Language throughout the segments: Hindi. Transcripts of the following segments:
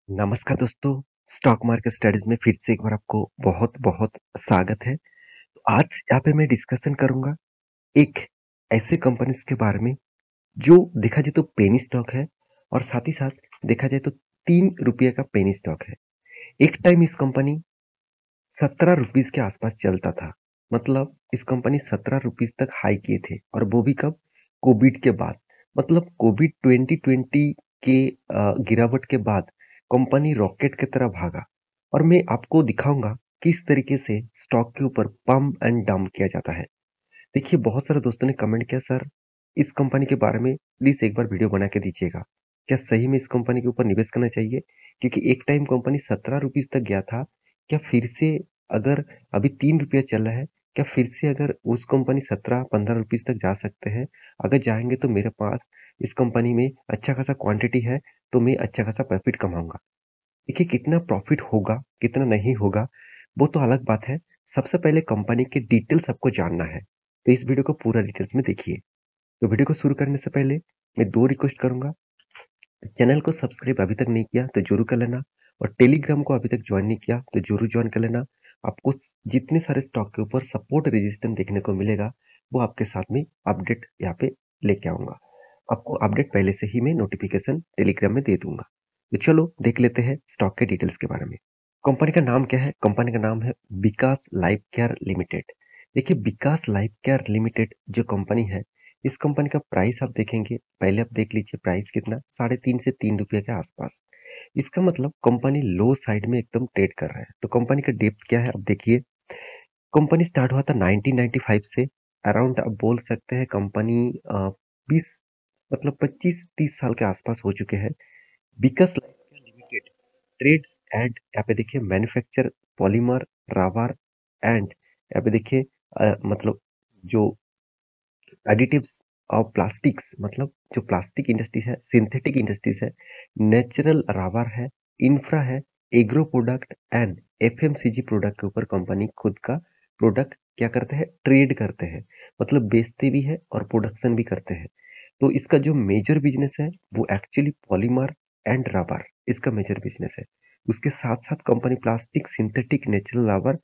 नमस्कार दोस्तों, स्टॉक मार्केट स्टडीज में फिर से एक बार आपको बहुत-बहुत स्वागत है। तो आज यहाँ पे मैं डिस्कशन करूँगा एक ऐसे कंपनीज़ के बारे में जो देखा जाए तो पेनी स्टॉक है और साथ ही साथ देखा जाए तो ₹3 का पेनी स्टॉक है। एक टाइम इस कंपनी ₹17 के आसपास चलता था। मतलब इस कंपनी ₹17 तक हाई किए थे और वो भी कब? कोविड के बाद। मतलब कोविड 2020 के गिरावट के बाद कंपनी रॉकेट की तरह भागा और मैं आपको दिखाऊँगा किस तरीके से स्टॉक के ऊपर पम्प एंड डंप किया जाता है। देखिए बहुत सारे दोस्तों ने कमेंट किया सर इस कंपनी के बारे में प्लीज़ एक बार वीडियो बना के दीजिएगा। क्या सही में इस कंपनी के ऊपर निवेश करना चाहिए? क्योंकि एक टाइम कंपनी ₹17 तक गया था। क्या फिर से अगर अभी ₹3 चल रहा है, क्या फिर से अगर उस कंपनी 17-15 तक जा सकते हैं? अगर जाएँगे तो मेरे पास इस कंपनी में अच्छा खासा क्वांटिटी है, तो मैं अच्छा खासा प्रॉफ़िट कमाऊँगा। देखिए कितना प्रॉफ़िट होगा, कितना नहीं होगा, वो तो अलग बात है। सबसे पहले कंपनी की डिटेल्स आपको जानना है, तो इस वीडियो को पूरा डिटेल्स में देखिए। तो वीडियो को शुरू करने से पहले मैं 2 रिक्वेस्ट करूँगा। चैनल को सब्सक्राइब अभी तक नहीं किया तो ज़रूर कर लेना और टेलीग्राम को अभी तक जॉइन नहीं किया तो ज़रूर जॉइन कर लेना। आपको जितने सारे स्टॉक के ऊपर सपोर्ट रेजिस्टेंस देखने को मिलेगा, वो आपके साथ में अपडेट यहाँ पे लेके आऊँगा। आपको अपडेट पहले से ही मैं नोटिफ़िकेशन टेलीग्राम में दे दूँगा। तो चलो देख लेते हैं स्टॉक के डिटेल्स के बारे में। कंपनी का नाम क्या है? कंपनी का नाम है विकास लाइफ केयर लिमिटेड। देखिए विकास लाइफ केयर लिमिटेड जो कंपनी है, इस कंपनी का प्राइस आप देखेंगे, पहले आप देख लीजिए प्राइस कितना, 3.5 से ₹3 के आसपास। इसका मतलब कंपनी लो साइड में एकदम ट्रेड कर रहा है। तो कंपनी का डेप्थ क्या है आप देखिए, कंपनी स्टार्ट हुआ था 1995 से, अराउंड आप बोल सकते हैं कंपनी 20 मतलब 25-30 साल के आसपास हो चुके हैं। विकास लाइफ लिमिटेड ट्रेड्स एंड यहाँ पे देखिए मैन्युफैक्चर पॉलीमर राबार एंड यहाँ पे देखिए मतलब जो एडिटिव्स और प्लास्टिक्स मतलब जो प्लास्टिक इंडस्ट्रीज है सिंथेटिक इंडस्ट्रीज है नेचुरल राबार है इंफ्रा है agro product and FMCG product के ऊपर कंपनी खुद का प्रोडक्ट क्या करते हैं ट्रेड करते हैं मतलब बेचते भी है और प्रोडक्शन भी करते हैं। तो इसका जो मेजर बिजनेस है वो एक्चुअली पॉलीमर एंड रबर इसका मेजर बिजनेस है। उसके साथ साथ company plastic synthetic natural rubber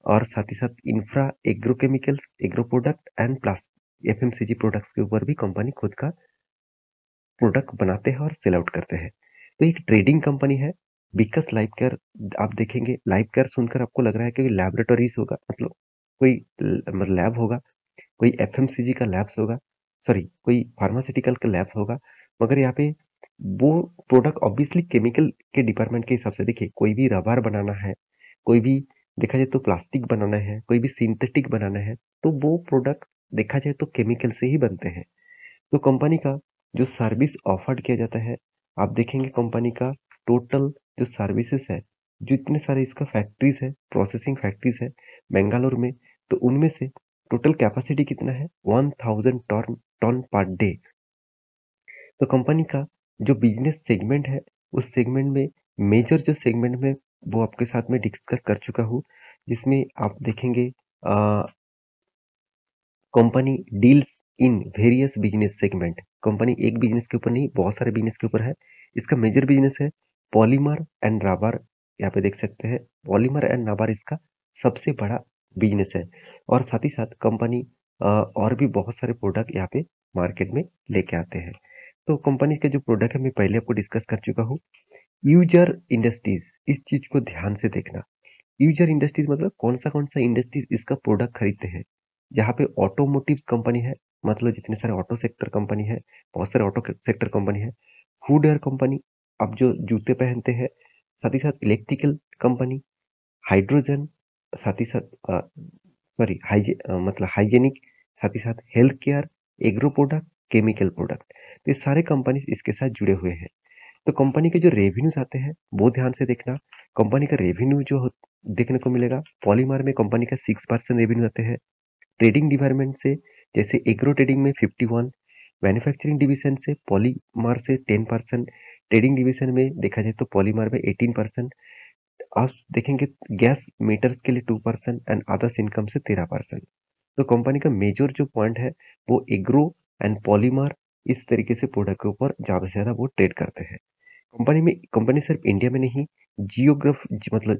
और साथ ही साथ infra agrochemicals agro product and plastic FMCG products के ऊपर भी कंपनी खुद का प्रोडक्ट बनाते हैं और सेल आउट करते हैं। तो एक ट्रेडिंग कंपनी है विकास लाइफ केयर। आप देखेंगे लाइफ केयर सुनकर आपको लग रहा है कि लैबोरेटरीज होगा मतलब कोई मतलब लैब होगा, कोई एफएमसीजी का लैब्स होगा, सॉरी कोई फार्मास्यूटिकल का लैब होगा। मगर यहाँ पे वो प्रोडक्ट ऑब्वियसली केमिकल के डिपार्टमेंट के हिसाब से देखिए कोई भी रबर बनाना है, कोई भी देखा जाए तो प्लास्टिक बनाना है, कोई भी सिंथेटिक बनाना है, तो वो प्रोडक्ट देखा जाए तो केमिकल से ही बनते हैं। तो कंपनी का जो सर्विस ऑफर्ड किया जाता है, आप देखेंगे कंपनी का टोटल जो सर्विसेज है, जो इतने सारे इसका फैक्ट्रीज है, प्रोसेसिंग फैक्ट्रीज है बेंगलुरु में, तो उनमें से टोटल कैपेसिटी कितना है 1000 टन टन पर डे। तो कंपनी का जो बिजनेस सेगमेंट है उस सेगमेंट में मेजर जो सेगमेंट में वो आपके साथ में डिस्कस कर चुका हूँ, जिसमें आप देखेंगे company deals in various business segment. Company एक बिजनेस के ऊपर नहीं बहुत सारे बिजनेस के ऊपर है। इसका मेजर बिजनेस है पॉलीमर एंड रबर। यहाँ पे देख सकते हैं पॉलीमर एंड रबर इसका सबसे बड़ा बिजनेस है और साथ ही साथ कंपनी और भी बहुत सारे प्रोडक्ट यहाँ पे मार्केट में लेके आते हैं। तो कंपनी के जो प्रोडक्ट है मैं पहले आपको डिस्कस कर चुका हूँ। यूजर इंडस्ट्रीज इस चीज को ध्यान से देखना। यूजर इंडस्ट्रीज मतलब कौन सा इंडस्ट्रीज इसका प्रोडक्ट खरीदते हैं। जहाँ पे ऑटोमोटिव्स कंपनी है, मतलब जितने सारे ऑटो सेक्टर कंपनी है, बहुत सारे ऑटो सेक्टर कंपनी है, फूड एयर कंपनी, आप जो जूते पहनते हैं, साथ ही साथ इलेक्ट्रिकल कंपनी, हाइड्रोजन, साथ ही साथ सॉरी मतलब हाइजेनिक, साथ ही साथ health care, agro product, chemical product, तो ये सारे कंपनी इसके साथ जुड़े हुए हैं। तो कंपनी के जो रेवेन्यूज आते हैं वो ध्यान से देखना। कंपनी का रेवेन्यू जो देखने को मिलेगा पॉलीमर में कंपनी का 6% रेवेन्यू आते हैं। ट्रेडिंग डिपार्टमेंट से जैसे एग्रो ट्रेडिंग में 51, मैन्युफैक्चरिंग डिवीजन से पॉलीमर से 10%, ट्रेडिंग डिवीजन में देखा जाए तो पॉलीमर में 18%, आप देखेंगे गैस मीटर्स के लिए 2% एंड अदर्स इनकम से 13%। तो कंपनी का मेजर जो पॉइंट है वो एग्रो एंड पॉलीमर इस तरीके से प्रोडक्ट के ऊपर ज़्यादा से ज़्यादा वो ट्रेड करते हैं। कंपनी सिर्फ इंडिया में नहीं, जियोग्राफिकली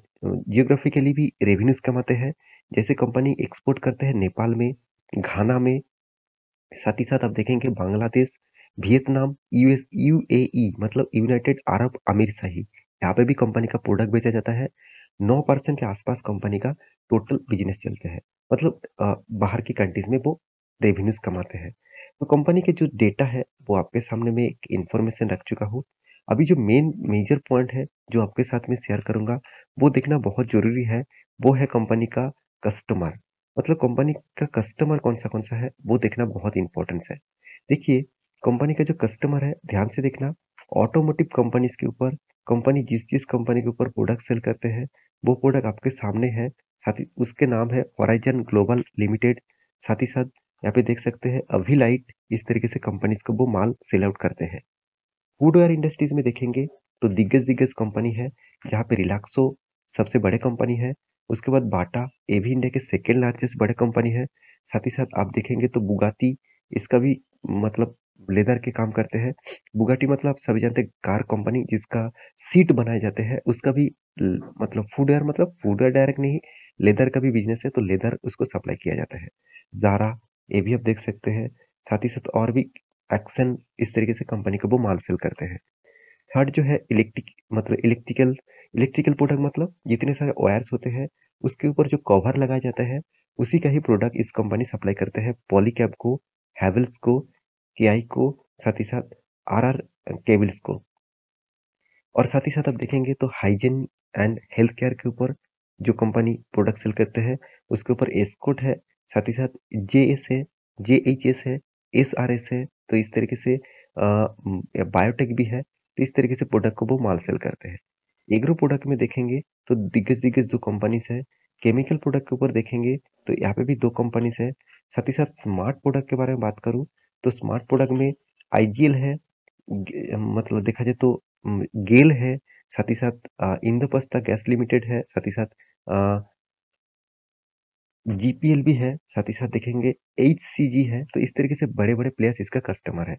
भी रेवेन्यूज़ कमाते हैं। जैसे कंपनी एक्सपोर्ट करते हैं नेपाल में, घाना में, साथ ही साथ आप देखेंगे बांग्लादेश, वियतनाम, यूएई मतलब यूनाइटेड अरब अमीरशाही, यहाँ पे भी कंपनी का प्रोडक्ट बेचा जाता है। 9% के आसपास कंपनी का टोटल बिजनेस चलते हैं। मतलब बाहर की कंट्रीज में वो रेवेन्यूज कमाते हैं। तो कंपनी के जो डेटा है वो आपके सामने में एक इंफॉर्मेशन रख चुका हूँ। अभी जो मेन मेजर पॉइंट है जो आपके साथ में शेयर करूंगा वो देखना बहुत जरूरी है। वो है कंपनी का कस्टमर। मतलब कंपनी का कस्टमर कौन सा है वो देखना बहुत इंपॉर्टेंस है। देखिए, कंपनी का जो कस्टमर है ध्यान से देखना, ऑटोमोटिव कंपनीज के ऊपर, कंपनी जिस जिस कंपनी के ऊपर प्रोडक्ट सेल करते हैं वो प्रोडक्ट आपके सामने है। साथ ही उसके नाम है होराइजन ग्लोबल लिमिटेड। साथ ही साथ यहाँ पे देख सकते हैं अभिलाइट, इस तरीके से कंपनीज को वो माल सेल आउट करते हैं। फूडवेयर इंडस्ट्रीज में देखेंगे तो दिग्गज दिग्गज कंपनी है, जहाँ पे रिलैक्सो सबसे बड़े कंपनी है। उसके बाद बाटा, ये भी इंडिया के सेकेंड लार्जेस्ट बड़े कंपनी है। साथ ही साथ आप देखेंगे तो बुगाटी, इसका भी मतलब लेदर के काम करते हैं। बुगाटी मतलब आप सभी जानते हैं कार कंपनी जिसका सीट बनाए जाते हैं, उसका भी मतलब फूडवेयर डायरेक्ट नहीं, लेदर का भी बिजनेस है, तो लेदर उसको सप्लाई किया जाता है। जारा, ये भी आप देख सकते हैं। साथ ही साथ और भी एक्शन, इस तरीके से कंपनी को वो माल सेल करते हैं। थर्ड जो है इलेक्ट्रिकल प्रोडक्ट, मतलब जितने सारे वायर्स होते हैं उसके ऊपर जो कवर लगाया जाता है उसी का ही प्रोडक्ट इस कंपनी सप्लाई करते हैं पॉलीकैब को, हैवेल्स को, केआई को, साथ ही साथ आरआर केबल्स को। और साथ ही साथ आप देखेंगे तो हाइजीन एंड हेल्थ केयर के ऊपर जो कंपनी प्रोडक्ट सेल करते हैं उसके ऊपर एस्कॉर्ट है, साथ ही साथ जेएस है, जेएचएस है, एसआरएस है। तो इस तरीके से बायोटेक भी है, तो इस तरीके से प्रोडक्ट को वो माल सेल करते हैं। एग्रो प्रोडक्ट में देखेंगे तो दिग्गज दिग्गज दो कंपनीज है। केमिकल प्रोडक्ट के ऊपर देखेंगे तो यहाँ पे भी दो कंपनीज है। साथ ही साथ स्मार्ट प्रोडक्ट के बारे में बात करूँ तो स्मार्ट प्रोडक्ट में आईजीएल है, मतलब देखा जाए तो गेल है, साथ ही साथ इंद्रप्रस्थ गैस लिमिटेड है, साथ ही साथ जीपीएल भी है, साथ ही साथ देखेंगे एचसीजी है। तो इस तरीके से बड़े बड़े प्लेयर्स इसका कस्टमर है।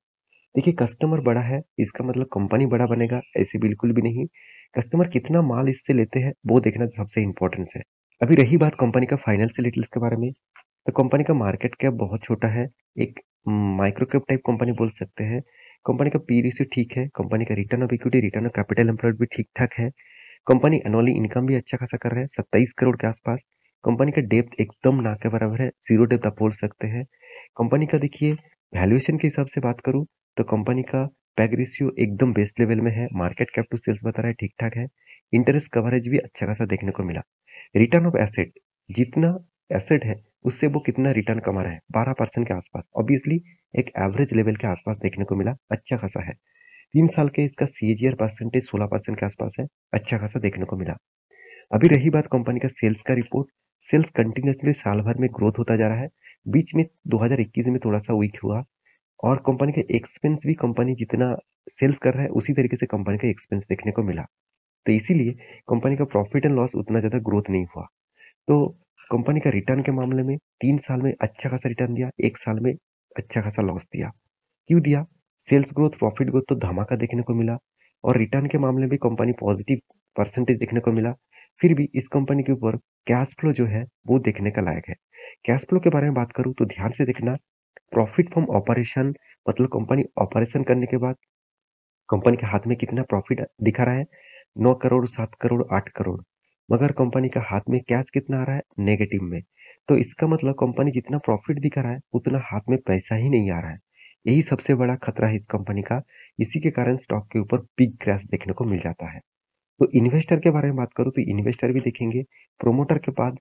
देखिए, कस्टमर बड़ा है इसका मतलब कंपनी बड़ा बनेगा, ऐसे बिल्कुल भी नहीं। कस्टमर कितना माल इससे लेते हैं वो देखना सबसे इंपॉर्टेंस है। अभी रही बात कंपनी का फाइनेंशियल डिटेल्स के बारे में, तो कंपनी का मार्केट कैप बहुत छोटा है, एक माइक्रो कैप टाइप कंपनी बोल सकते हैं। कंपनी का पी रेशियो ठीक है, कंपनी का return of equity, return of capital employed भी ठीक ठाक है। कंपनी एनुअली इनकम भी अच्छा खासा कर रहा है, 27 करोड़ के आसपास। कंपनी का डेप्थ एकदम ना के बराबर है, जीरो डेप्थ आप बोल सकते हैं। कंपनी का देखिए, वैल्यूएशन के हिसाब से बात करूं तो कंपनी का पैग रेशियो एकदम बेस्ट लेवल में है, मार्केट कैप टू सेल्स बता रहा है ठीक ठाक है। इंटरेस्ट कवरेज भी अच्छा खासा देखने को मिला। रिटर्न ऑफ एसेट, जितना एसेट है उससे वो कितना रिटर्न कमा रहा है, 12% के आसपास, ऑब्वियसली एक एवरेज लेवल के आसपास देखने को मिला, अच्छा खासा है। 3 साल के इसका सीएजीआर परसेंटेज 16% के आसपास है, अच्छा खासा देखने को मिला। अभी रही बात कंपनी का सेल्स का रिपोर्ट, सेल्स कंटिन्यूअसली साल भर में ग्रोथ होता जा रहा है। बीच में 2021 में थोड़ा सा वीक हुआ, और कंपनी का एक्सपेंस भी कंपनी जितना सेल्स कर रहा है उसी तरीके से कंपनी का एक्सपेंस देखने को मिला। तो इसीलिए कंपनी का प्रॉफिट एंड लॉस उतना ज्यादा ग्रोथ नहीं हुआ। तो कंपनी का रिटर्न के मामले में 3 साल में अच्छा खासा रिटर्न दिया, 1 साल में अच्छा खासा लॉस दिया। क्यों दिया? सेल्स ग्रोथ, प्रॉफिट ग्रोथ तो धमाका देखने को मिला, और रिटर्न के मामले में कंपनी पॉजिटिव परसेंटेज देखने को मिला। फिर भी इस कंपनी के ऊपर कैश फ्लो जो है वो देखने का लायक है। कैश फ्लो के बारे में बात करूं तो ध्यान से देखना, प्रॉफिट फ्रॉम ऑपरेशन मतलब कंपनी ऑपरेशन करने के बाद कंपनी के हाथ में कितना प्रॉफिट दिखा रहा है, 9 करोड़, 7 करोड़, 8 करोड़। मगर कंपनी का हाथ में कैश कितना आ रहा है, नेगेटिव में। तो इसका मतलब कंपनी जितना प्रॉफिट दिखा रहा है उतना हाथ में पैसा ही नहीं आ रहा है। यही सबसे बड़ा खतरा है इस कंपनी का। इसी के कारण स्टॉक के ऊपर बिग क्रैश देखने को मिल जाता है। तो इन्वेस्टर के बारे में बात करूं तो इन्वेस्टर भी देखेंगे, प्रोमोटर के बाद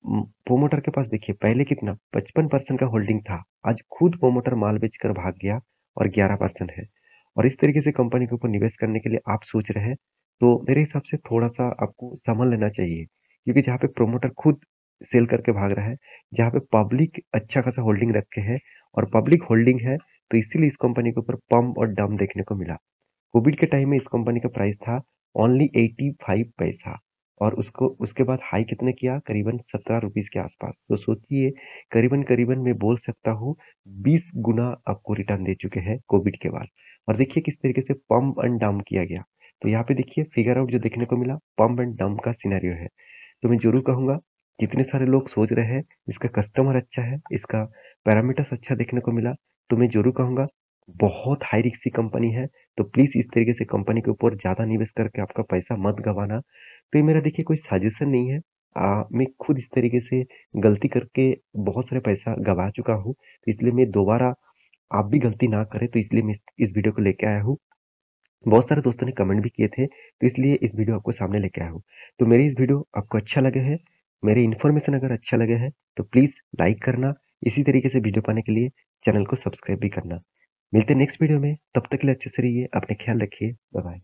प्रोमोटर के पास देखिए पहले कितना 55% का होल्डिंग था, आज खुद प्रोमोटर माल बेचकर भाग गया और 11% है। और इस तरीके से कंपनी के ऊपर निवेश करने के लिए आप सोच रहे हैं तो मेरे हिसाब से थोड़ा सा आपको संभल लेना चाहिए, क्योंकि जहाँ पे प्रोमोटर खुद सेल करके भाग रहा है, जहाँ पे पब्लिक अच्छा खासा होल्डिंग रखे है और पब्लिक होल्डिंग है, तो इसीलिए इस कंपनी के ऊपर पंप और डंप देखने को मिला। कोविड के टाइम में इस कंपनी का प्राइस था ओनली 85 पैसा, और उसको उसके बाद हाई कितने किया, करीबन 17 रुपीज के आसपास। तो सोचिए, करीबन करीबन मैं बोल सकता हूँ 20 गुना आपको रिटर्न दे चुके हैं कोविड के बाद। और देखिए किस तरीके से पंप एंड डाउन किया गया। तो यहाँ पे देखिए फिगर आउट जो देखने को मिला पम्प एंड डंप का सिनेरियो है। तो मैं ज़रूर कहूँगा जितने सारे लोग सोच रहे हैं इसका कस्टमर अच्छा है, इसका पैरामीटर्स अच्छा देखने को मिला, तो मैं ज़रूर कहूँगा बहुत हाई रिस्की कंपनी है, तो प्लीज़ इस तरीके से कंपनी के ऊपर ज़्यादा निवेश करके आपका पैसा मत गँवाना। तो ये मेरा देखिए कोई सजेशन नहीं है। मैं खुद इस तरीके से गलती करके बहुत सारे पैसा गँवा चुका हूँ, तो इसलिए मैं दोबारा आप भी गलती ना करें, तो इसलिए मैं इस वीडियो को लेके आया हूँ। बहुत सारे दोस्तों ने कमेंट भी किए थे, तो इसलिए इस वीडियो आपको सामने लेके आया हूँ। तो मेरी इस वीडियो आपको अच्छा लगे है, मेरे इन्फॉर्मेशन अगर अच्छा लगे है, तो प्लीज़ लाइक करना, इसी तरीके से वीडियो पाने के लिए चैनल को सब्सक्राइब भी करना। मिलते हैं नेक्स्ट वीडियो में, तब तक के लिए अच्छे से रहिए, अपना ख्याल रखिए, बाय बाय।